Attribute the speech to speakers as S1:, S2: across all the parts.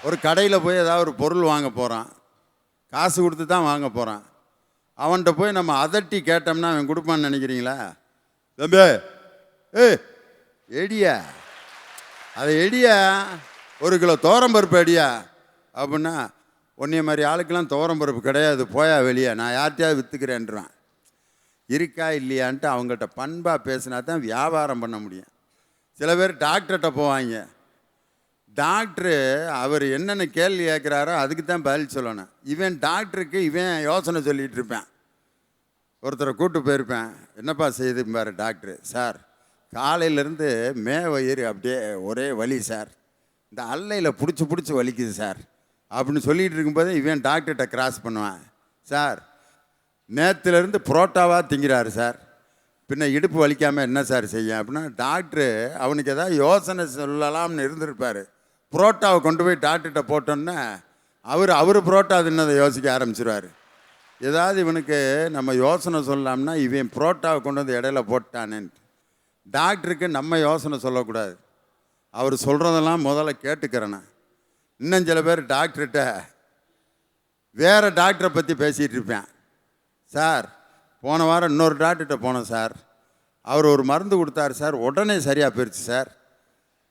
S1: ஒரு கடையில் போய் ஏதாவது ஒரு பொருள் வாங்க போகிறான், காசு கொடுத்து தான் வாங்க போகிறான். அவன்கிட்ட போய் நம்ம அதட்டி கேட்டோம்னா அவன் கொடுப்பான்னு நினைக்கிறீங்களா? தம்பி எடியா, அதை எடியா, 1 கிலோ துவரம்பருப்பு எடியா அப்படின்னா, உன்னைய மாதிரி ஆளுக்கெல்லாம் துவரம்பருப்பு கிடையாது, போயா வெளியே, நான் யார்கிட்டையாவது விற்றுக்கிறேன்றான். இருக்கா இல்லையான்ட்டு அவங்கள்ட்ட பண்பாக பேசினா தான் வியாபாரம் பண்ண முடியும். சில பேர் டாக்டர்கிட்ட போவாங்க, டாக்டரு அவர் என்னென்ன கேள்வி கேட்குறாரோ அதுக்கு தான் பதில் சொல்லணும். இவன் டாக்டருக்கு இவன் யோசனை சொல்லிகிட்டு இருப்பேன். ஒருத்தரை கூப்பிட்டு போயிருப்பேன், என்னப்பா செய்யுதும்பாரு டாக்டரு, சார் காலையிலேருந்து வயிறு அப்படியே ஒரே வலி சார், இந்த அல்லையில் பிடிச்சி வலிக்குது சார் அப்படின்னு சொல்லிகிட்டு இருக்கும்போது இவன் டாக்டர்கிட்ட கிராஸ் பண்ணுவான், சார் நேற்றுலேருந்து புரோட்டாவாக திங்கிறாரு சார், பின்ன இடுப்பு வலிக்காமல் என்ன சார் செய்ய அப்படின்னா, டாக்டரு அவனுக்கு ஏதாவது யோசனை சொல்லலாம்னு இருந்திருப்பார். புரோட்டாவை கொண்டு போய் டாக்டர்கிட்ட போட்டோன்னா அவர் புரோட்டா தின்னதை யோசிக்க ஆரம்பிச்சிருவார். ஏதாவது இவனுக்கு நம்ம யோசனை சொல்லலாம்னா இவன் புரோட்டாவை கொண்டு வந்து இடையில போட்டானேன்ட்டு. டாக்டருக்கு நம்ம யோசனை சொல்லக்கூடாது, அவர் சொல்கிறதெல்லாம் முதல்ல கேட்டுக்கிறேண்ணா. இன்னும் சில பேர் டாக்டர்கிட்ட வேறு டாக்டரை பற்றி பேசிகிட்டு இருப்பேன். சார் போன வாரம் இன்னொரு டாக்டர்கிட்ட போனோம் சார், அவர் ஒரு மருந்து கொடுத்தாரு சார், உடனே சரியாக போயிடுச்சு சார்,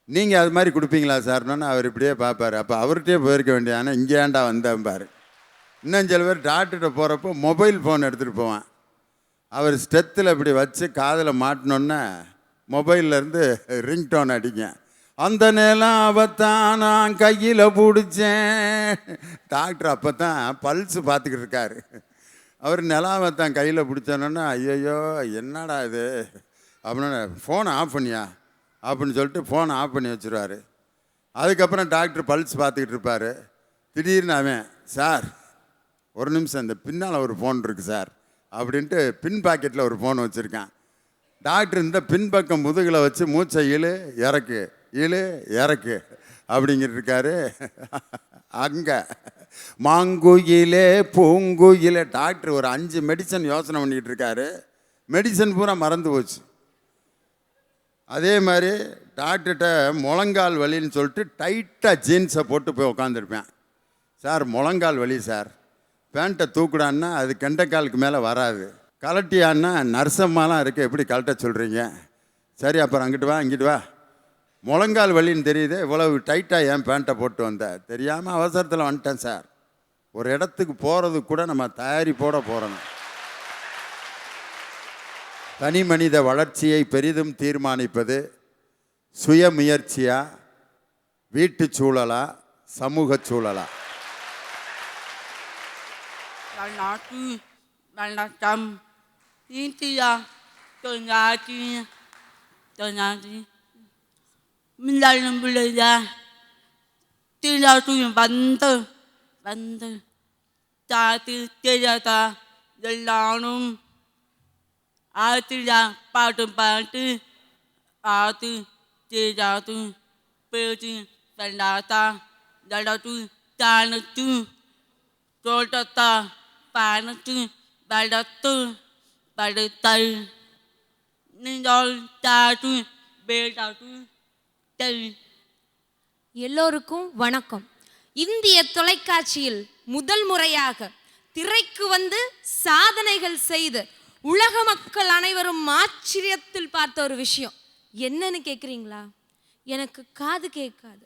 S1: நீங்கள் அது மாதிரி கொடுப்பீங்களா சார்னு அவர் இப்படியே பார்ப்பார். அப்போ அவர்கிட்டயே போயிருக்க வேண்டிய, ஆனால் இங்கே ஏன்டா வந்தேன்பார். இன்னும் சில பேர் டாக்டர்கிட்ட போகிறப்போ மொபைல் ஃபோன் எடுத்துகிட்டு போவான். அவர் ஸ்டெத்தில் இப்படி வச்சு காதில் மாட்டினோன்னே மொபைல்லேருந்து ரிங்டோன் அடிங்க, அந்த நேரம் அவத்தான் நான் கையில் பிடிச்சேன். டாக்டர் அப்போ தான் பல்ஸு பார்த்துக்கிட்டு இருக்காரு. அவர் நிலாவை தான் கையில் பிடிச்சோன்னா, ஐயோ என்னடா இது அப்படின்னு, ஃபோனை ஆஃப் பண்ணியா அப்படின்னு சொல்லிட்டு ஃபோனை ஆஃப் பண்ணி வச்சுருவார். அதுக்கப்புறம் டாக்டர் பல்ஸ் பார்த்துக்கிட்டு இருப்பார். திடீர்னு அவன், சார் ஒரு நிமிஷம், இந்த பின்னால் ஒரு ஃபோன் இருக்குது சார் அப்படின்ட்டு பின் பாக்கெட்டில் ஒரு ஃபோன் வச்சுருக்கான். டாக்டர் இந்த பின்பக்கம் முதுகில் வச்சு மூச்சை இழு இறக்கு அப்படிங்கிட்டு இருக்காரு. அங்கே மாங்குயிலே பூங்குயிலே, டாக்டர் ஒரு 5 மெடிசன் யோசனை பண்ணிக்கிட்டு இருக்காரு. மெடிசன் பூரா மறந்து போச்சு. அதே மாதிரி டாக்டர்கிட்ட முழங்கால் வலின்னு சொல்லிட்டு டைட்டாக ஜீன்ஸை போட்டு போய் உட்காந்துருப்பேன். சார் முழங்கால் வலி சார், பேண்ட்டை தூக்குடான்னா அது கெண்டைக்காலுக்கு மேலே வராது, கலட்டியான்னா நர்சம்மாலாம் இருக்குது, எப்படி கலட்ட சொல்கிறீங்க, சரி அப்புறம் அங்கிட்டு வா இங்கிட்டு வா, முழங்கால் வலின்னு தெரியுது, இவ்வளவு டைட்டாக ஏன் பேண்ட்டை போட்டு வந்தேன், தெரியாமல் அவசரத்தில் வந்துட்டேன் சார். ஒரு இடத்துக்கு போகிறது கூட நம்ம தயாரிப்போட போகிறோம். தனி மனித வளர்ச்சியை பெரிதும் தீர்மானிப்பது சுயமுயற்சியா, வீட்டு சூழலா, சமூக சூழலா?
S2: ஆத்திரா பாட்டு பாட்டு ஆத்து தேஜாத்து பேச்சு தண்டாத்தா தடத்து தானத்து தோட்டத்தா பானத்து தடத்து தடுத்தல் நீங்கள் தாத்து பேட்டாத்து தல்.
S3: எல்லோருக்கும் வணக்கம். இந்திய தொலைக்காட்சியில் முதல் முறையாக திரைக்கு வந்து சாதனைகள் செய்து உலக மக்கள் அனைவரும் ஆச்சரியத்தில் பார்த்த ஒரு விஷயம் என்னன்னு கேட்குறீங்களா? எனக்கு காது கேட்காது,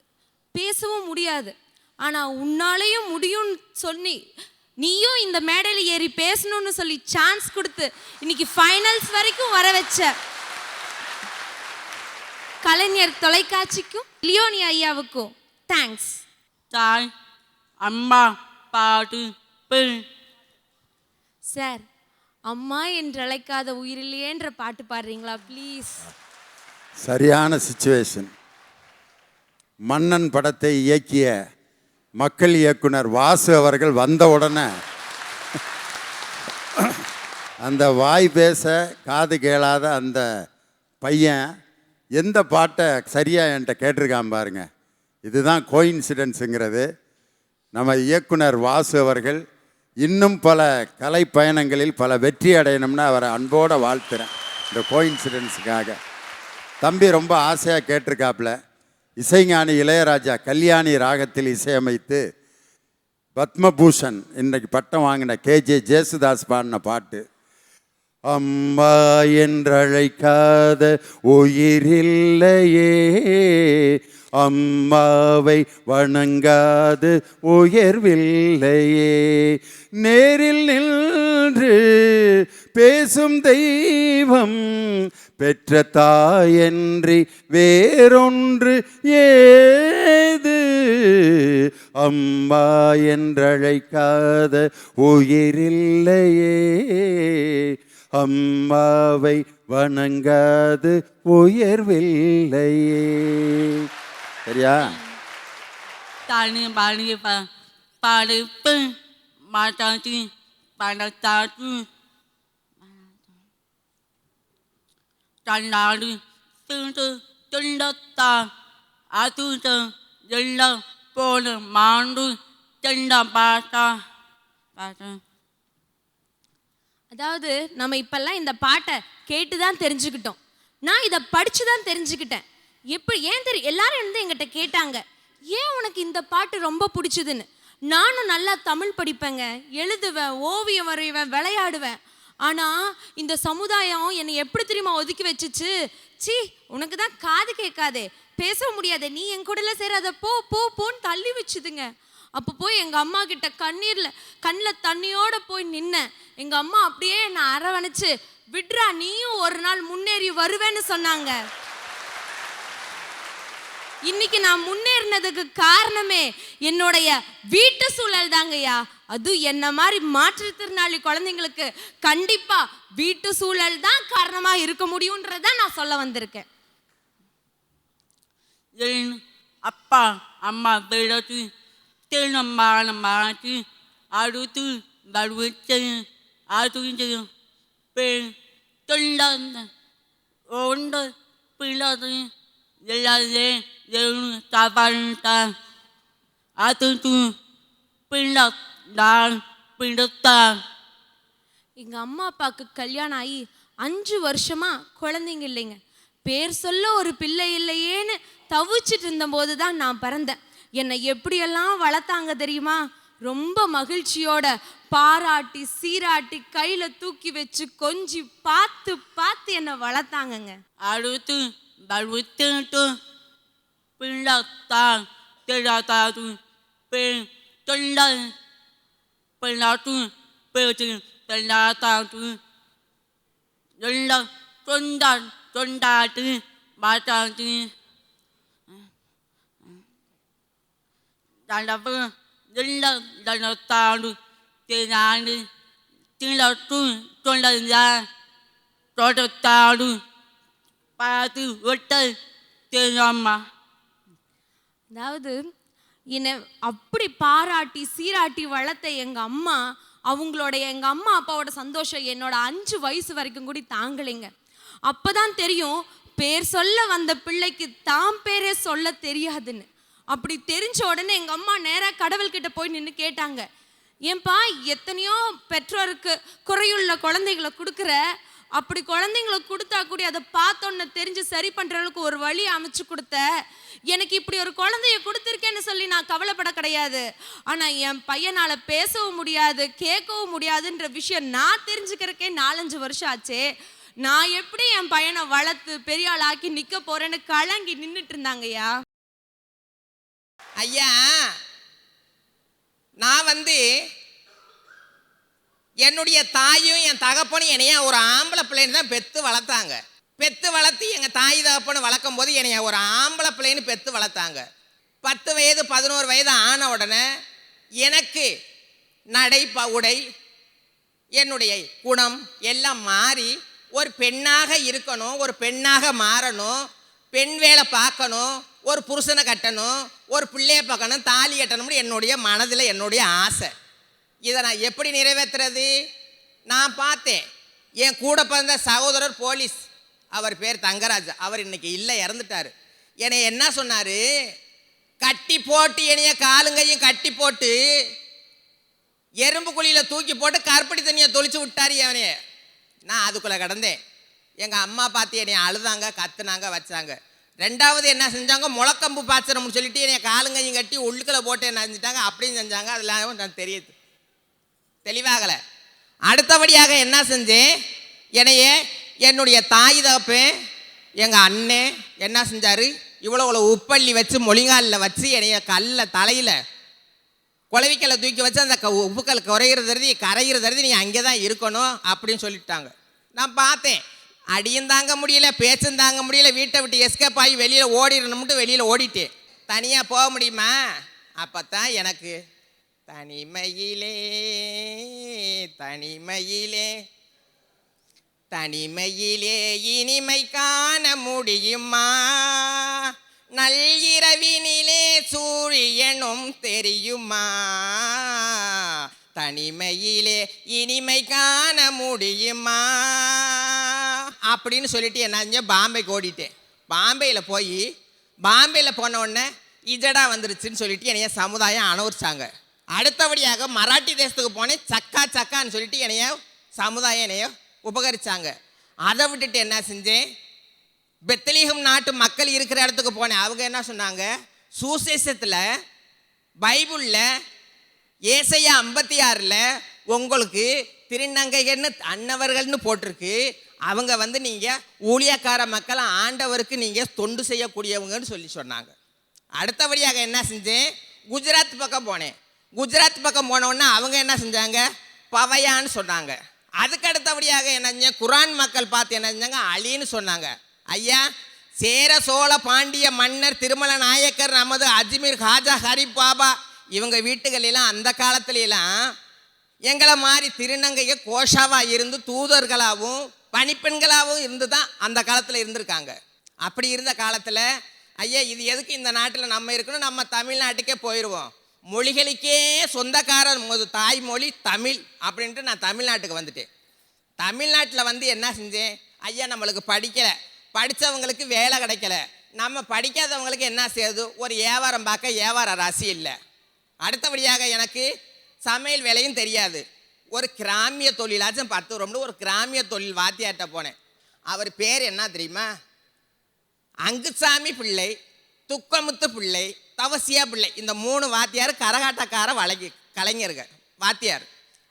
S3: பேசவும் முடியாது, ஆனால் உன்னாலேயும் முடியும்னு சொல்லி நீயும் இந்த மேடையில் ஏறி பேசணும்னு சொல்லி சான்ஸ் கொடுத்து இன்னைக்கு ஃபைனல்ஸ் வரைக்கும் வர வச்ச கலைஞர் தொலைக்காட்சிக்கும் லியோனி ஐயாவுக்கும் தேங்க்ஸ்.
S2: தாய் அம்மா பாட்டு
S3: சார், அம்மா என்று அழைக்காத உயிரில்லையேன்ற பாட்டு பாடுறீங்களா ப்ளீஸ்?
S1: சரியான சிச்சுவேஷன். மன்னன் படத்தை இயக்கிய மக்கள் இயக்குனர் வாசு அவர்கள் வந்த உடனே அந்த வாய் பேச காது கேளாத அந்த பையன் எந்த பாட்டை சரியாக என்கிட்ட கேட்டிருக்கான் பாருங்க. இதுதான் கோயின்சிடென்ஸுங்கிறது. நம்ம இயக்குனர் வாசு அவர்கள் இன்னும் பல கலை பயணங்களில் பல வெற்றி அடையணும்னு அவரை அன்போடு வாழ்த்துறேன். இந்த கோயின்சிடென்ஸுக்காக தம்பி ரொம்ப ஆசையாக கேட்டிருக்காப்புல. இசைஞானி இளையராஜா கல்யாணி ராகத்தில் இசையமைத்து பத்மபூஷன் இன்றைக்கு பட்டம் வாங்கின கேஜே ஜேசுதாஸ் பாடின பாட்டு. அம்மா என்றழைக்காத உயிரில்லையே, அம்மாவை வணங்காது உயர்வில்லையே, நேரில் நின்று பேசும் தெய்வம் பெற்ற தாயன்றி வேறொன்று ஏது, அம்மா என்றழைக்காத உயிரில்லையே, அம்மாவை வணங்காது உயர்வில்லையே. சரியா?
S2: தானே பாடிய பாடுப்பு மாட்டாச்சு படத்தாச்சு தன்னாடு திண்டு திண்டத்தா அதுத எல்லாம் போன மாண்டு தெண்ட பாட்டா பாட்டா.
S3: அதாவது நம்ம இப்பெல்லாம் இந்த பாட்டை கேட்டு தான் தெரிஞ்சுக்கிட்டோம். நான் இதை படித்து தான் தெரிஞ்சுக்கிட்டேன். எப்படி ஏன் எல்லாரும் வந்து என்கிட்ட கேட்டாங்க, ஏன் உனக்கு இந்த பாட்டு ரொம்ப பிடிச்சதுன்னு. நானும் நல்லா தமிழ் படிப்பேங்க, எழுதுவேன், ஓவியம் வரைவேன், விளையாடுவேன். ஆனால் இந்த சமுதாயம் என்னை எப்படி தெரியுமா ஒதுக்கி வச்சுச்சு. சி, உனக்கு தான் காது கேட்காதே, பேச முடியாது, நீ என் கூடல சேராத, போ போ போன்னு தள்ளி வச்சுதுங்க. அப்போ போய் எங்கள் அம்மா கிட்ட கண்ணில் தண்ணியோட போய் நின்னேன். எங்கள் அம்மா அப்படியே என்னை அரவணைச்சு, விட்ரா நீயும் ஒரு நாள் முன்னேறி வருவேன்னு சொன்னாங்க. இன்னைக்கு நான் முன்னேறினதுக்கு காரணமே என்னுடைய வீட்டு சூழல் தாங்கய்யா. அது என்ன மாதிரி மாற்றுத்திறனாளி குழந்தைங்களுக்கு கண்டிப்பா வீட்டு சூழல் தான் காரணமா இருக்க முடியும்ன்றத நான் சொல்ல வந்திருக்கேன்.
S2: என் அப்பா அம்மா விடத்து திருநம்மான மாற்றி அடுத்து வருவித்து அது பெண் தொண்ட ஒன்று பிள்ளது எல்லாரே எழு தவழ்ந்தா அது பிள்ளத்தான் பிள்ளத்தான்.
S3: எங்க அம்மா அப்பாவுக்கு கல்யாணம் ஆகி 5 வருஷமா குழந்தைங்க இல்லைங்க. பேர் சொல்ல ஒரு பிள்ளை இல்லையேன்னு தவிச்சிட்டு இருந்தபோது தான் நான் பிறந்தேன். என்னை எப்படியெல்லாம் வளர்த்தாங்க தெரியுமா? ரொம்ப மகிழ்ச்சியோட பாராட்டி சீராட்டி கையில தூக்கி வச்சு கொஞ்சி பார்த்து பார்த்து என்னை வளர்த்தாங்கங்க.
S2: அடுத்து வருவித்து பிள்ளத்தான் திடாதாது பெண் தொண்ட பிள்ளாட்டு பேச்சு தெல்லாதாது எல்லாம் தொண்டாட்டு மாட்டாது தண்டப்பு எல்லாம் தண்டத்தாடு தேனாடு திளட்டு தொண்டா தோட்டத்தாடு பார்த்து ஒட்ட தேனம்மா.
S3: அதாவது என்னை அப்படி பாராட்டி சீராட்டி வளர்த்த எங்கள் அம்மா, எங்கள் அம்மா அப்பாவோட சந்தோஷம் என்னோட 5 வயசு வரைக்கும் கூட தாங்கலைங்க. அப்போ தான் தெரியும் பேர் சொல்ல வந்த பிள்ளைக்கு தான் பேரே சொல்ல தெரியாதுன்னு. அப்படி தெரிஞ்ச உடனே எங்கள் அம்மா நேராக கடவுள்கிட்ட போய் நின்று கேட்டாங்க, ஏன்பா எத்தனையோ பெற்றோருக்கு குறையுள்ள குழந்தைகளை கொடுக்குற, அப்படி குழந்தைங்களை கொடுத்தா கூட அதை பார்த்தோன்னு தெரிஞ்சு சரி பண்ணுற அளவுக்கு ஒரு வழி அமைச்சு கொடுத்த, எனக்கு இப்படி ஒரு குழந்தைய கொடுத்துருக்கேன்னு சொல்லி நான் கவலைப்பட கிடையாது. ஆனால் என் பையனால் பேசவும் முடியாது கேட்கவும் முடியாதுன்ற விஷயம் நான் தெரிஞ்சுக்கிறக்கே 4-5 வருஷம் ஆச்சே. நான் எப்படி என் பையனை வளர்த்து பெரிய ஆள் ஆக்கி நிற்க போறேன்னு கலங்கி நின்றுட்டு இருந்தாங்கய்யா.
S4: ஐயா, நான் என்னுடைய தாயும் என் தகப்பனும் என்னைய ஒரு ஆம்பளை பிள்ளைன்னு தான் பெற்று வளர்த்தாங்க. பெற்று வளர்த்து எங்கள் தாய் தகப்பனு வளர்க்கும் போது என்னைய ஒரு ஆம்பளை பிள்ளைன்னு பெற்று வளர்த்தாங்க. 10 வயது 11 வயது ஆன உடனே எனக்கு நடை உடை என்னுடைய குணம் எல்லாம் மாறி ஒரு பெண்ணாக இருக்கணும், ஒரு பெண்ணாக மாறணும், பெண் வேலை பார்க்கணும், ஒரு புருஷனை கட்டணும், ஒரு பிள்ளையை பார்க்கணும், தாலி கட்டணும்னு என்னுடைய மனதில் என்னுடைய ஆசை. இதை நான் எப்படி நிறைவேற்றுறது? நான் பார்த்தேன். என் கூட பிறந்த சகோதரர் போலீஸ், அவர் பேர் தங்கராஜ், அவர் இன்னைக்கு இல்லை, இறந்துட்டார். என்னை என்ன சொன்னார், கட்டி போட்டு என்னைய காலுங்கையும் கட்டி போட்டு எறும்பு குழியில் தூக்கி போட்டு கருப்பட்டி தண்ணியை தொளிச்சு விட்டார் அவனைய. நான் அதுக்குள்ளே கிடந்தேன். எங்கள் அம்மா பார்த்து என்னை அழுதாங்க, கத்துனாங்க, வச்சாங்க. ரெண்டாவது என்ன செஞ்சாங்க, முளக்கம்பு பாய்ச்சணும்னு சொல்லிட்டு என்னை காலுங்கையும் கட்டி உள்ளுக்குள்ள போட்டு என்ன செஞ்சிட்டாங்க, அப்படியும் செஞ்சாங்க. அதெல்லாம் நான் தெரியுது தெளிவாகலை. அடுத்தபடியாக என்ன செஞ்சேன், என்னையே என்னுடைய தாய் தகப்பேன் எங்கள் அண்ணன் என்ன செஞ்சார், இவ்வளோ உப்பள்ளி வச்சு மொழிங்காலில் வச்சு என்னைய தலையில் குளவிக்கலை தூக்கி வச்சு அந்த உப்புக்கல் கரைகிறது நீ அங்கே தான் இருக்கணும் அப்படின்னு சொல்லிட்டாங்க. நான் பார்த்தேன், அடியும் தாங்க முடியல, பேச்சும் தாங்க முடியல, வீட்டை விட்டு எஸ்கேப் ஆகி வெளியில் ஓடிடணும்ட்டு வெளியில் ஓடிட்டேன். தனியாக போக முடியுமா? அப்போ தான் எனக்கு தனிமையிலே தனிமையிலே தனிமையிலே இனிமை காண முடியுமா, நள்ளிரவினிலே சூரியனும் தெரியுமா, தனிமையிலே இனிமை காண முடியுமா அப்படின்னு சொல்லிட்டு என்ன பாம்பேக்கு ஓடிட்டேன். பாம்பேயில் போன உடனே இஜடா வந்துருச்சுன்னு சொல்லிட்டு என்னைய சமுதாயம் அனுவரிச்சாங்க. அடுத்தபடியாக மராட்டி தேசத்துக்கு போனேன், சக்கான்னு சொல்லிட்டு என்னைய சமுதாயம் என்னைய உபகரிச்சாங்க. அதை விட்டுட்டு என்ன செஞ்சேன், பெத்லீகம் நாட்டு மக்கள் இருக்கிற இடத்துக்கு போனேன். அவங்க என்ன சொன்னாங்க, சுசேஷத்தில் பைபிளில் ஏசையா 56 உங்களுக்கு திருநங்கைகள்னு அன்னவர்கள்னு போட்டிருக்கு. அவங்க நீங்கள் ஊழியக்கார மக்களை ஆண்டவருக்கு நீங்கள் தொண்டு செய்யக்கூடியவங்கன்னு சொல்லி சொன்னாங்க. அடுத்தபடியாக என்ன செஞ்சேன், குஜராத் பக்கம் போனேன். குஜராத் பக்கம் போனோன்னா அவங்க என்ன செஞ்சாங்க, பவையான்னு சொன்னாங்க. அதுக்கு அடுத்தபடியாக என்ன செஞ்சாங்க, குரான் மக்கள் பார்த்து என்ன செஞ்சாங்க, அலின்னு சொன்னாங்க. ஐயா, சேர சோழ பாண்டிய மன்னர் திருமல நாயக்கர் நமது அஜ்மீர் ஹாஜா ஹரிப் பாபா இவங்க வீட்டுகளெல்லாம் அந்த காலத்துலலாம் எங்களை மாதிரி திருநங்கைய கோஷாவாக இருந்து தூதர்களாகவும் பணிப்பெண்களாகவும் இருந்து தான் அந்த காலத்தில் இருந்திருக்காங்க. அப்படி இருந்த காலத்தில் ஐயா, இது எதுக்கு இந்த நாட்டில் நம்ம இருக்கணும், நம்ம தமிழ்நாட்டுக்கே போயிடுவோம், மொழிகளுக்கே சொந்தக்காரர் தாய்மொழி தமிழ் அப்படின்ட்டு நான் தமிழ்நாட்டுக்கு வந்துட்டேன். தமிழ்நாட்டில் என்ன செஞ்சேன், ஐயா நம்மளுக்கு படிக்கலை, படித்தவங்களுக்கு வேலை கிடைக்கல, நம்ம படிக்காதவங்களுக்கு என்ன செய்யுது, ஒரு வியாபாரம் பார்க்க வியாபார ராசி இல்லை. அடுத்தபடியாக எனக்கு சமையல் வேலையும் தெரியாது. ஒரு கிராமிய தொழிலாச்சும் 10 ரொம்ப ஒரு கிராமிய தொழில் வாத்தியாட்ட போனேன். அவர் பேர் என்ன தெரியுமா, அங்குசாமி பிள்ளை, துக்கமுத்து பிள்ளை, தவசியா பிள்ளை. இந்த 3 வாத்தியார் கரகாட்டக்கார கலைஞர்கள் வாத்தியார்.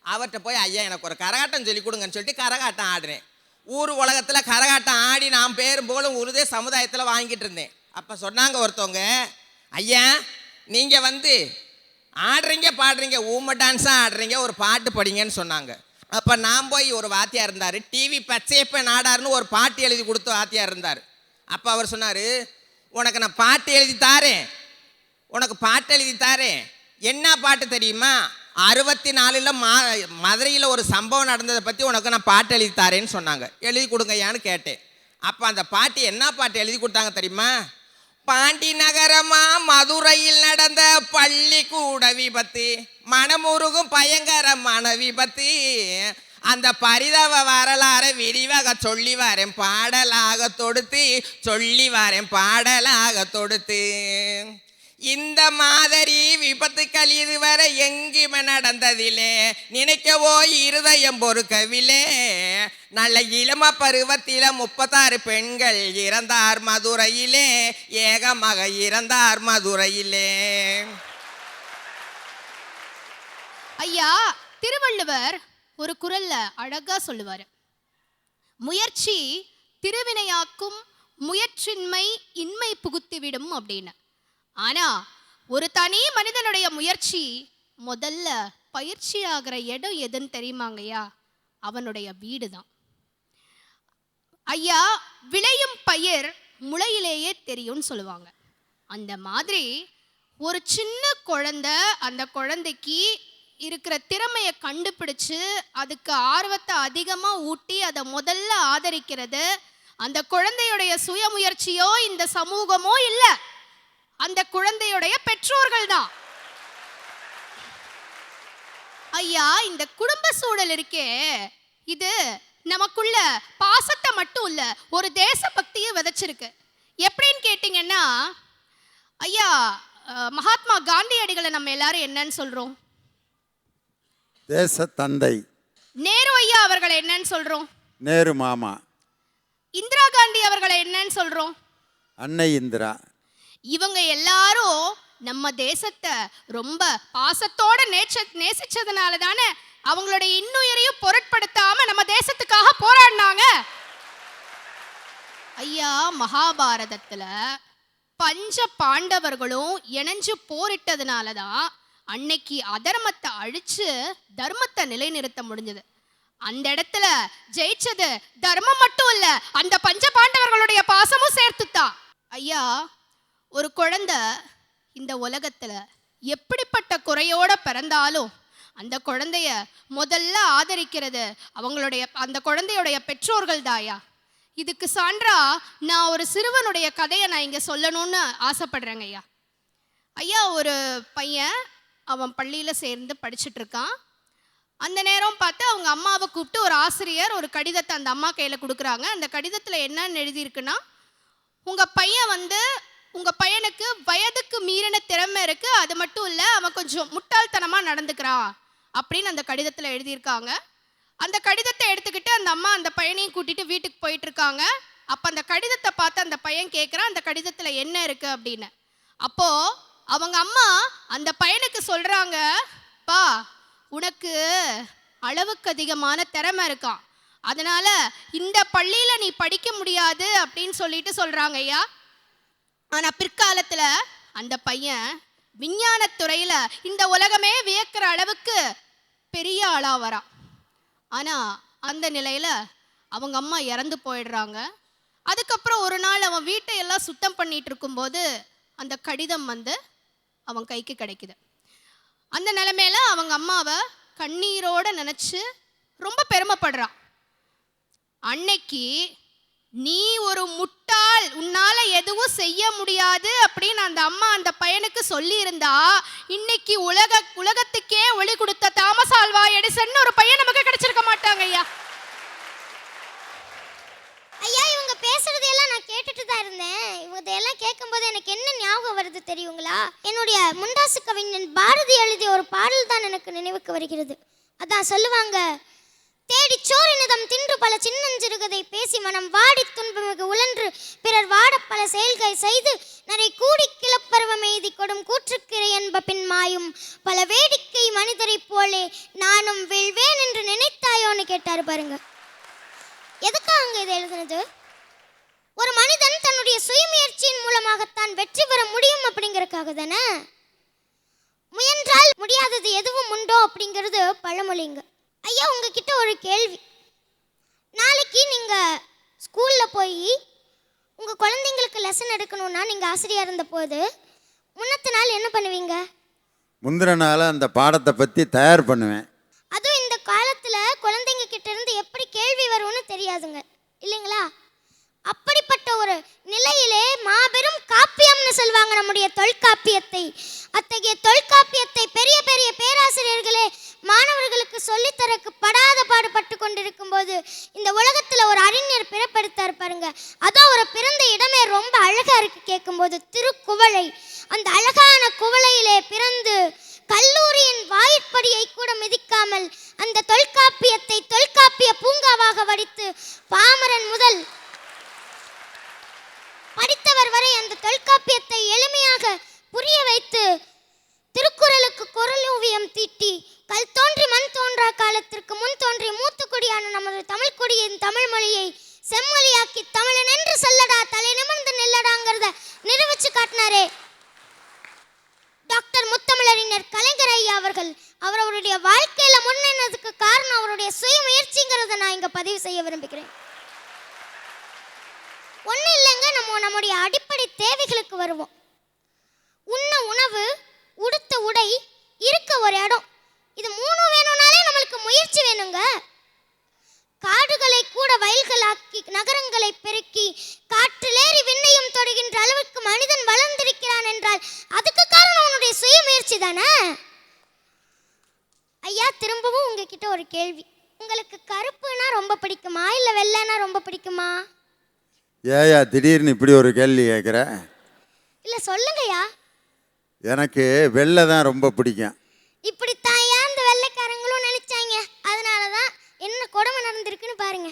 S4: அவர்கிட்ட போய் ஐயா எனக்கு ஒரு கரகாட்டம் சொல்லி கொடுங்கன்னு சொல்லிட்டு கரகாட்டம் ஆடுறேன். ஊர் உலகத்தில் கரகாட்டம் ஆடி நான் பேரும் போலும் உருதே சமுதாயத்தில் வாங்கிட்டு இருந்தேன். அப்போ சொன்னாங்க ஒருத்தவங்க, ஐயா நீங்கள் ஆடுறீங்க பாடுறீங்க, ஊமை டான்ஸாக ஆடுறீங்க, ஒரு பாட்டு படிங்கன்னு சொன்னாங்க. அப்போ நான் போய் ஒரு வாத்தியார் இருந்தார், டிவி பச்சையப்ப நாடாருன்னு ஒரு பாட்டு எழுதி கொடுத்த வாத்தியார் இருந்தார். அப்போ அவர் சொன்னார், உனக்கு நான் பாட்டு எழுதி தாரேன், உனக்கு பாட்டு எழுதி தாரேன், என்ன பாட்டு தெரியுமா, 64 மதுரையில் ஒரு சம்பவம் நடந்ததை பற்றி உனக்கு நான் பாட்டு எழுதி தாரேன்னு சொன்னாங்க. எழுதி கொடுங்கய்யான்னு கேட்டேன். அப்போ அந்த பாட்டு என்ன பாட்டு எழுதி கொடுத்தாங்க தெரியுமா, பாண்டி நகரமா மதுரையில் நடந்த பள்ளிக்கூட விபத்து, மனமுருகும் பயங்கரமான விபத்து, அந்த பரிதவ வரலாற விரிவாக சொல்லி வரேன் பாடலாக தொடுத்து, சொல்லி வரேன் பாடலாக தொடுத்து. இந்த மாதிரி விபத்துக்கள் இதுவரை எங்குமே நடந்ததிலே, நினைக்கவோ இருதயம் பொறுக்கவில்லை. நல்ல இளம பருவத்தில 36 பெண்கள் இறந்தார் மதுரையிலே, ஏகமாக இறந்தார் மதுரையிலே.
S5: ஐயா, திருவள்ளுவர் ஒரு குறள்ல அழகா சொல்லுவாரு, முயற்சி திருவினையாக்கும், முயற்சின்மை இன்மை புகுத்திவிடும் அப்படின்னு. ஆனா ஒரு தனி மனிதனுடைய முயற்சி முதல்ல பயிற்சி ஆகிற இடம் எதுன்னு தெரியுமாங்கய்யா, அவனுடைய வீடு தான். ஐயா, விளையும் பயிர் முளையிலேயே தெரியும்னு சொல்லுவாங்க. அந்த மாதிரி ஒரு சின்ன குழந்தை அந்த குழந்தைக்கு இருக்கிற திறமையை கண்டுபிடிச்சு அதுக்கு ஆர்வத்தை அதிகமாக ஊட்டி அதை முதல்ல ஆதரிக்கிறது அந்த குழந்தையுடைய சுயமுயற்சியோ இந்த சமூகமோ இல்லை, அந்த குழந்தையுடைய பெற்றோர்கள் தான். ஐயா, இந்த குடும்ப சூழல் இருக்கே, இது நமக்குள்ள பாசத்தை மட்டும் இல்ல, ஒரு தேசபக்தியை விதைச்சிருக்கு. எப்படின்னு கேட்டீங்கன்னா, ஐயா மகாத்மா காந்தியடிகளை நம்ம எல்லாரும் என்னன்னு சொல்றோம்,
S1: தேச தந்தை.
S5: நேரு ஐயா அவர்களை என்னன்னு சொல்றோம்,
S1: நேரு மாமா.
S5: இந்திரா காந்தி அவர்களை என்னன்னு சொல்றோம்,
S1: அன்னை இந்திரா.
S5: இவங்க எல்லாரும் நம்ம தேசத்தை ரொம்ப பாசத்தோட நேசிச்சதுனால தானே அவங்களுடைய இன்னுயிரையும் பொருட்படுத்தாம நம்ம தேசத்துக்காக போராடினாங்க. ஐயா, மகாபாரதத்துல பஞ்ச பாண்டவர்களும் இணைஞ்சு போரிட்டதுனால தான் அன்னைக்கு அதர்மத்தை அழிச்சு தர்மத்தை நிலைநிறுத்த முடிஞ்சது. அந்த இடத்துல ஜெயிச்சது தர்மம் மட்டும் இல்ல, அந்த பஞ்ச பாண்டவர்களுடைய பாசமும் சேர்த்துத்தான். ஐயா, ஒரு குழந்தை இந்த உலகத்துல எப்படிப்பட்ட குறையோட பிறந்தாலும் அந்த குழந்தைய முதல்ல ஆதரிக்கிறது அந்த குழந்தையுடைய பெற்றோர்கள் தாயா. இதுக்கு சான்றா நான் ஒரு சிறுவனுடைய கதையை நான் இங்க சொல்லணும்னு ஆசைப்படுறேங்க ஐயா. ஐயா, ஒரு பையன் அவன் பள்ளியில சேர்ந்து படிச்சுட்டு இருக்கான். அந்த நேரம் பார்த்து அவங்க அம்மாவை கூப்பிட்டு ஒரு ஆசிரியர் ஒரு கடிதத்தை அந்த அம்மா கையில கொடுக்குறாங்க. அந்த கடிதத்துல என்னன்னு எழுதியிருக்குன்னா, உங்க பையனுக்கு வயதுக்கு மீறின திறமை இருக்கு, அது மட்டும் இல்ல அவன் கொஞ்சம் முட்டாள்தனமா நடந்துக்கிறான் அப்படின்னு அந்த கடிதத்துல எழுதியிருக்காங்க. அந்த கடிதத்தை எடுத்துக்கிட்டு அந்த அம்மா அந்த பையனையும் கூட்டிட்டு வீட்டுக்கு போயிட்டு இருக்காங்க. அப்ப அந்த கடிதத்தை பார்த்து அந்த பையன் கேட்குறான், அந்த கடிதத்துல என்ன இருக்கு அப்படின்னு. அப்போ அவங்க அம்மா அந்த பையனுக்கு சொல்றாங்க, பா, உனக்கு அளவுக்கு அதிகமான திறமை இருக்கான், அதனால இந்த பள்ளியில நீ படிக்க முடியாது அப்படின்னு சொல்லிட்டு சொல்றாங்க ஐயா. ஆனா பிற்காலத்துல அந்த பையன் விஞ்ஞானத்துறையில இந்த உலகமே வியக்கிற அளவுக்கு பெரிய ஆளா வரான். ஆனா அந்த நிலையில அவங்க அம்மா இறந்து போயிடுறாங்க. அதுக்கப்புறம் ஒரு நாள் அவன் வீட்டை எல்லாம் சுத்தம் பண்ணிட்டு இருக்கும்போது அந்த கடிதம் அவன் கைக்கு கிடைக்குது. அந்த நிலைமையில அவங்க அம்மாவை கண்ணீரோட நினைச்சு ரொம்ப பெருமைப்படுறான். அன்னைக்கு நீ ஒரு முட்டாள், உன்னால எதுவும் செய்ய முடியாது அப்படின்னு அந்த அம்மா அந்த பையனுக்கு சொல்லி இருந்தா இன்னைக்கு உலகத்துக்கே ஒளி கொடுத்த தாமஸ் ஆல்வா எடிசன் ஒரு பையன் நமக்கு கிடைச்சிருக்க மாட்டாங்க ஐயா.
S6: ஐயா, இவங்க பேசுறதையெல்லாம் நான் கேட்டுட்டு தான் இருந்தேன். இவங்க எல்லாம் கேட்கும்போது எனக்கு என்ன ஞாபகம் வருது தெரியுங்களா? என்னுடைய முண்டாசு கவிஞன் பாரதி எழுதிய ஒரு பாடல் தான் எனக்கு நினைவுக்கு வருகிறது. அதான் சொல்லுவாங்க, தேடி சோரினதம் தின்று பல சின்னஞ்சிறுகதை பேசி மனம் வாடி துன்பமிகு உழன்று பிறர் வாட பல செயல்கள் செய்து நரை கூடி கிளப்பருவம் எய்தி கொடும் கூற்றுக்கிறை என்ப பின் மாயும் பல வேடிக்கை மனிதரை போலே நானும் வீழ்வேன் என்று நினைத்தாயோன்னு கேட்டாரு பாருங்க. எதுக்காக அங்க இதை எழுதுனது? ஒரு மனிதன் தன்னுடைய சுயமுயற்சியின் மூலமாகத்தான் வெற்றி பெற முடியும் அப்படிங்கறதுக்காக தானே. முயன்றால் முடியாதது எதுவும் உண்டோ அப்படிங்கிறது பழமொழிங்க. ஐயா, உங்ககிட்ட ஒரு கேள்வி. நாளைக்கு நீங்க ஸ்கூல்ல போய் உங்க குழந்தைங்களுக்கு லெசன் எடுக்கணும்னா நீங்க ஆசிரியர் இருந்த போது முன்னத்த நாள் என்ன பண்ணுவீங்க?
S1: முந்தின நாள் அந்த பாடத்தை பற்றி தயார் பண்ணுவேன்.
S6: அதுவும் இந்த காலத்துல குழந்தைங்க கிட்ட இருந்து எப்படி கேள்வி வரும்னு தெரியாதுங்க, இல்லைங்களா? அப்படிப்பட்ட ஒரு நிலையிலே மாபெரும் காப்பியம்னு சொல்வாங்க நம்முடைய தொல்காப்பியத்தை. அத்தகைய தொல்காப்பியத்தை பெரிய பெரிய பேராசிரியர்களே மாணவர்களுக்கு சொல்லித்தரக்கு படாத பாடுபட்டு கொண்டிருக்கும் போது இந்த உலகத்துல ஒரு அறிஞர் பிறப்படுத்தார் பாருங்க. அதான் ஒரு பிறந்த இடமே ரொம்ப அழகா இருக்கு கேட்கும்போது. திருக்குவளை, அந்த அழகான குவளையிலே பிறந்து கல்லூரியின் வாயிற்படியை கூட மிதிக்காமல் அந்த தொல்காப்பியத்தை தொல்காப்பிய பூங்காவாக வடித்து பாமரன் முதல் படித்தவர் வரை அந்த தொல்காப்பியத்தை எளிமையாக புரிய வைத்து திருக்குறளுக்கு குறள் ஓவியம் தீட்டி கல் தோன்றி மண் தோன்றா காலத்திற்கு முன் தோன்றி மூத்த கொடியான நமது தமிழ் கொடியின் தமிழ் மொழியை செம்மொழியாக்கி தமிழன் என்று சொல்லடா தலை நிமிர்ந்து நில்லடாங்கிறத நிரூபிச்சு காட்டினாரே டாக்டர் முத்தமிழறிஞர் கலைஞர் ஐயா அவர்கள். அவருடைய வாழ்க்கையில முன்னேறதுக்கு காரணம் அவருடைய சுய முயற்சிங்கிறத நான் இங்க பதிவு செய்ய விரும்புகிறேன். ஒன்றும் இல்லைங்க, நம்முடைய அடிப்படை தேவைகளுக்கு வருவோம். உண்ண உணவு, உடுத்த உடை, இருக்க ஒரு இடம், இது மூணும் வேணும்னாலே நம்மளுக்கு முயற்சி வேணுங்க. காடுகளை கூட வயல்களாக்கி நகரங்களை பெருக்கி காற்றிலேறி விண்ணையும் தொடுகின்ற அளவுக்கு மனிதன் வளர்ந்திருக்கிறான் என்றால் அதுக்கு காரணம் உன்னுடைய சுய முயற்சி தானே. ஐயா, திரும்பவும் உங்ககிட்ட ஒரு கேள்வி. உங்களுக்கு கருப்புனா ரொம்ப பிடிக்குமா இல்லை வெள்ளைனா ரொம்ப பிடிக்குமா?
S1: ஏயா திடீர்னு இப்படி ஒரு கேள்வி கேட்குற?
S6: இல்லை சொல்லுங்கய்யா.
S1: எனக்கு வெள்ளை தான் ரொம்ப பிடிக்கும்.
S6: இப்படித்தான் ஏன் அந்த வெள்ளைக்காரங்களும் நினைச்சாங்க. அதனால தான் என்ன கொடுமை நடந்திருக்குன்னு பாருங்க.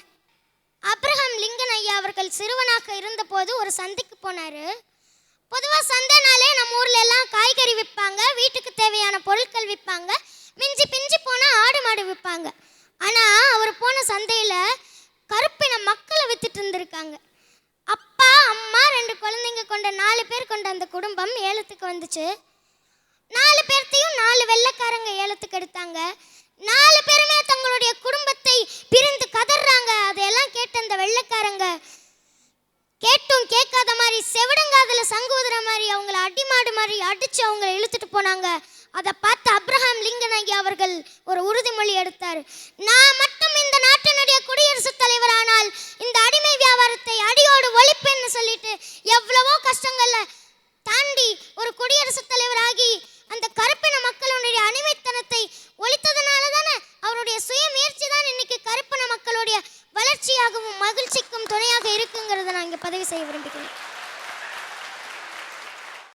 S6: அப்ரஹாம் லிங்கன் ஐயா அவர்கள் சிறுவனாக இருந்தபோது ஒரு சந்தைக்கு போனார். பொதுவாக சந்தைனாலே நம்ம ஊரில் எல்லாம் காய்கறி விற்பாங்க, வீட்டுக்கு தேவையான பொருட்கள் விற்பாங்க, மிஞ்சி பிஞ்சி போனால் ஆடு மாடு விற்பாங்க. ஆனால் அவர் போன சந்தையில் கருப்பின மக்களை வித்துட்டு இருந்திருக்காங்க. அப்பா அம்மா 2 குழந்தைங்க கொண்ட 4 பேர் கொண்ட அந்த குடும்பம் ஏலத்துக்கு வந்துச்சு. 4 பேர்த்தையும் 4 வெள்ளைக்காரங்க ஏலத்துக்கு எடுத்தாங்க. 4 பேருமே தங்களுடைய குடும்பத்தை பிரிந்து கதறாங்க. அதையெல்லாம் கேட்ட அந்த வெள்ளைக்காரங்க கேட்டும் கேட்காத மாதிரி செவிடங்காதல சங்குதுற மாதிரி அவங்கள அடிமாடு மாதிரி அடிச்சு அவங்கள இழுத்துட்டு போனாங்க. அதை பார்த்து அப்ரஹாம் லிங்கன் ஐயா அவர்கள் ஒரு உறுதிமொழி எடுத்தார். நான் மட்டும் இந்த நாட்டினுடைய குடியரசுத் தலைவரானால் இந்த அடிமை வியாபாரத்தை அடியோடு ஒழிப்பேன்னு சொல்லிட்டு எவ்வளவோ கஷ்டங்கள்ல தாண்டி ஒரு குடியரசுத் தலைவராகி அந்த கருப்பின மக்களுடைய அடிமைத்தனத்தை ஒழித்ததுனால தானே அவருடைய சுய முயற்சி தான் இன்னைக்கு கருப்பின மக்களுடைய வளர்ச்சியாகவும் மகிழ்ச்சிக்கும் துணையாக இருக்குங்கிறத நான் இங்கே பதிவு செய்ய விரும்புகிறேன்.